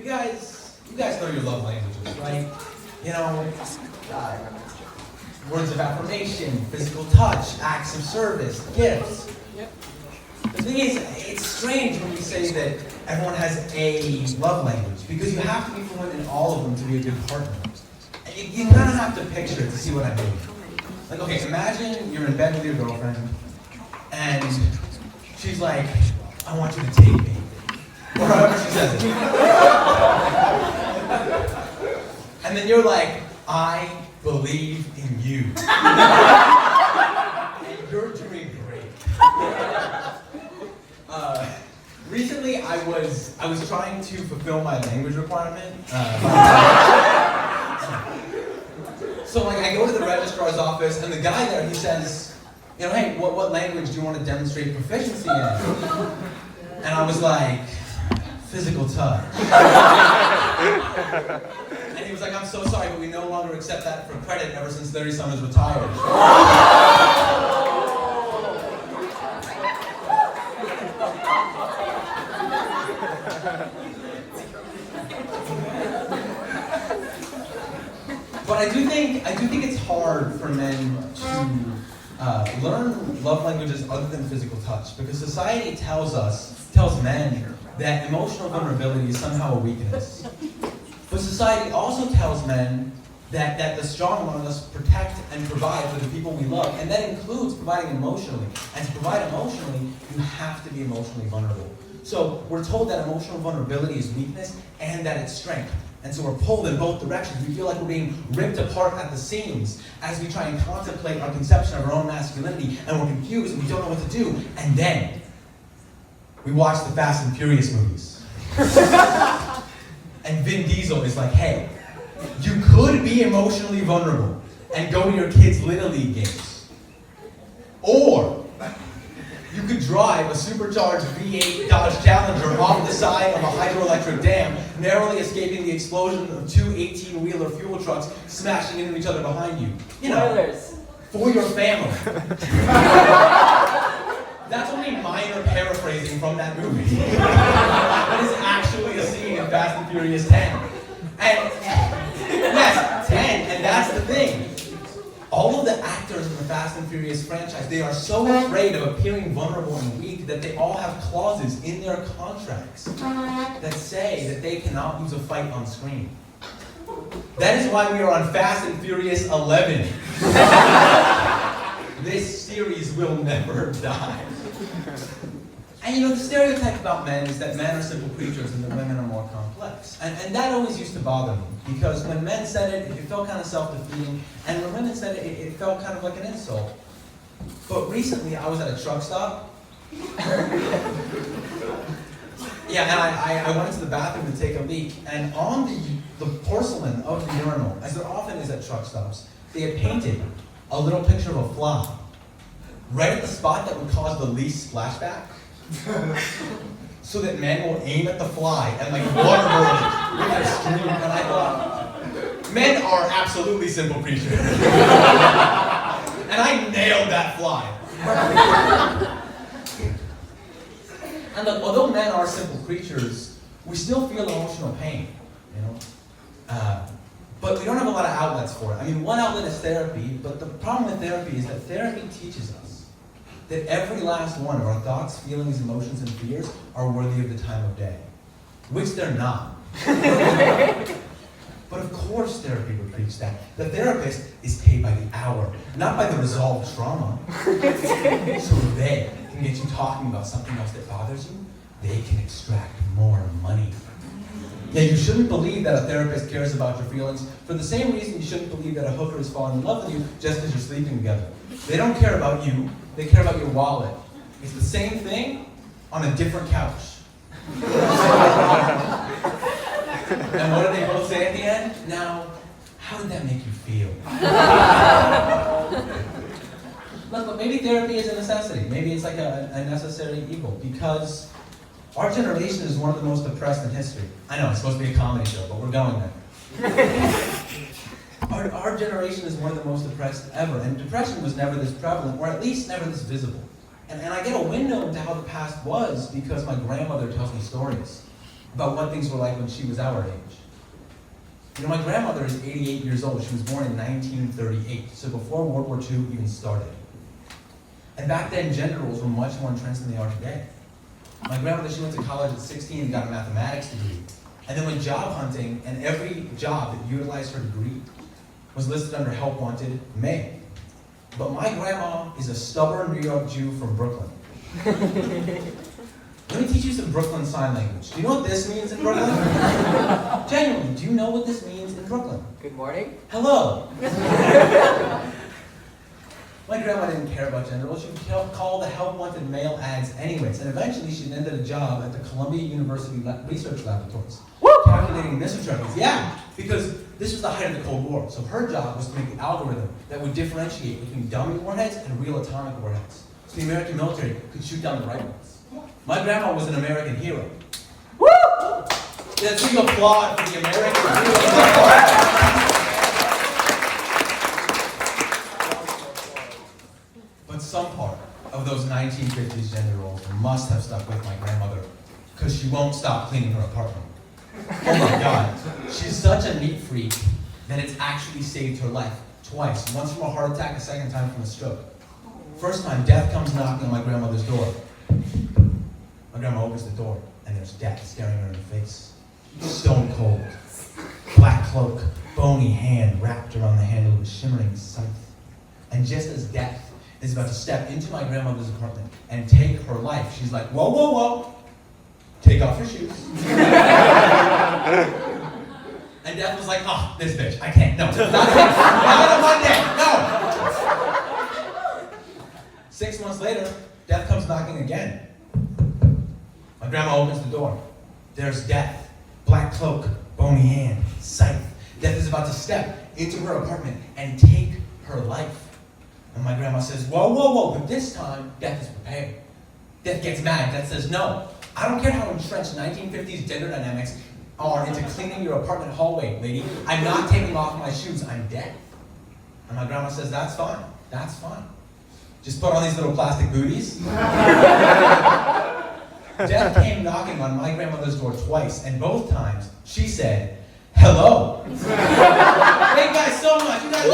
You guys know your love languages, right? You know, words of affirmation, physical touch, acts of service, gifts. Yep. The thing is, it's strange when you say that everyone has a love language, because you have to be fluent in all of them to be a good partner. And you kind of have to picture it to see what I mean. Like, okay, imagine you're in bed with your girlfriend, and she's like, I want you to take me. Or however she says it. And then you're like, I believe in you. And you're doing great. Recently, I was trying to fulfill my language requirement. So like, I go to the registrar's office, and the guy there, he says, you know, hey, what language do you want to demonstrate proficiency in? And I was like, physical touch. And he was like, I'm so sorry, but we no longer accept that for credit ever since Larry Summers retired. But I do think it's hard for men to learn love languages other than physical touch, because society tells men that emotional vulnerability is somehow a weakness. But society also tells men that the strong among us protect and provide for the people we love, and that includes providing emotionally. And to provide emotionally, you have to be emotionally vulnerable. So we're told that emotional vulnerability is weakness and that it's strength. And so we're pulled in both directions. We feel like we're being ripped apart at the seams as we try and contemplate our conception of our own masculinity, and we're confused and we don't know what to do. And then we watch the Fast and Furious movies. And Vin Diesel is like, hey, you could be emotionally vulnerable and go to your kids' Little League games. Or you could drive a supercharged V8 Dodge Challenger off the side of a hydroelectric dam, narrowly escaping the explosion of two 18-wheeler fuel trucks smashing into each other behind you. You know, for your family. That's only minor paraphrasing from that movie. That is actually a scene in Fast and Furious 10. And yes, 10, and that's the thing. All of the actors in the Fast and Furious franchise, they are so afraid of appearing vulnerable and weak that they all have clauses in their contracts that say that they cannot lose a fight on screen. That is why we are on Fast and Furious 11. This series will never die. And you know, the stereotype about men is that men are simple creatures and that women are more complex. And that always used to bother me, because when men said it, it felt kind of self-defeating, and when women said it, it felt kind of like an insult. But recently, I was at a truck stop. Yeah, and I went into the bathroom to take a leak, and on the porcelain of the urinal, as there often is at truck stops, they had painted a little picture of a fly, right at the spot that would cause the least splashback, so that men will aim at the fly and like waterboard it with their stream. And I thought, men are absolutely simple creatures. And I nailed that fly. And look, although men are simple creatures, we still feel emotional pain, you know? But we don't have a lot of outlets for it. I mean, one outlet is therapy, but the problem with therapy is that therapy teaches us that every last one of our thoughts, feelings, emotions, and fears are worthy of the time of day, which they're not. But of course therapy would preach that. The therapist is paid by the hour, not by the resolved trauma. So they can get you talking about something else that bothers you, they can extract more money. Yeah, you shouldn't believe that a therapist cares about your feelings for the same reason you shouldn't believe that a hooker is falling in love with you just because you're sleeping together. They don't care about you, they care about your wallet. It's the same thing on a different couch. And what do they both say at the end? Now, how did that make you feel? Look, but maybe therapy is a necessity. Maybe it's like a necessary evil, because our generation is one of the most depressed in history. I know, it's supposed to be a comedy show, but we're going there. Our generation is one of the most depressed ever, and depression was never this prevalent, or at least never this visible. And I get a window into how the past was because my grandmother tells me stories. about what things were like when she was our age. You know, my grandmother is 88 years old. She was born in 1938, so before World War II even started. And back then, gender roles were much more entrenched than they are today. My grandmother, she went to college at 16 and got a mathematics degree, and then went job hunting, and every job that utilized her degree was listed under help wanted male. But my grandma is a stubborn New York Jew from Brooklyn. Let me teach you some Brooklyn Sign Language. Do you know what this means in Brooklyn? Genuinely, do you know what this means in Brooklyn? Good morning. Hello. My grandma didn't care about gender roles. She would call the help wanted male ads anyways. And eventually she landed a job at the Columbia University Research Laboratories. Calculating missile trackers. Yeah, because this was the height of the Cold War. So her job was to make the algorithm that would differentiate between dummy warheads and real atomic warheads. So the American military could shoot down the right ones. My grandma was an American hero. Woo! Let's give applaud for the American hero. But some part of those 1950s gender roles must have stuck with my grandmother, because she won't stop cleaning her apartment. Oh my God, she's such a neat freak that it's actually saved her life twice. Once from a heart attack, a second time from a stroke. First time, death comes knocking on my grandmother's door. My grandma opens the door, and there's death staring her in the face. Stone cold, black cloak, bony hand wrapped around the handle of a shimmering scythe. And just as death is about to step into my grandmother's apartment and take her life, she's like, whoa, whoa, whoa, take off your shoes. And death was like, oh, this bitch, I can't, no, not on Monday, no. 6 months later, death comes knocking again. My grandma opens the door. There's death, black cloak, bony hand, scythe. Death is about to step into her apartment and take her life. And my grandma says, whoa, whoa, whoa, but this time, death is prepared. Death gets mad. Death says, no, I don't care how entrenched 1950s gender dynamics are into cleaning your apartment hallway, lady. I'm not taking off my shoes, I'm dead. And my grandma says, that's fine, that's fine. Just put on these little plastic booties. Death came knocking on my grandmother's door twice, and both times she said, hello. Thank you guys so much. You guys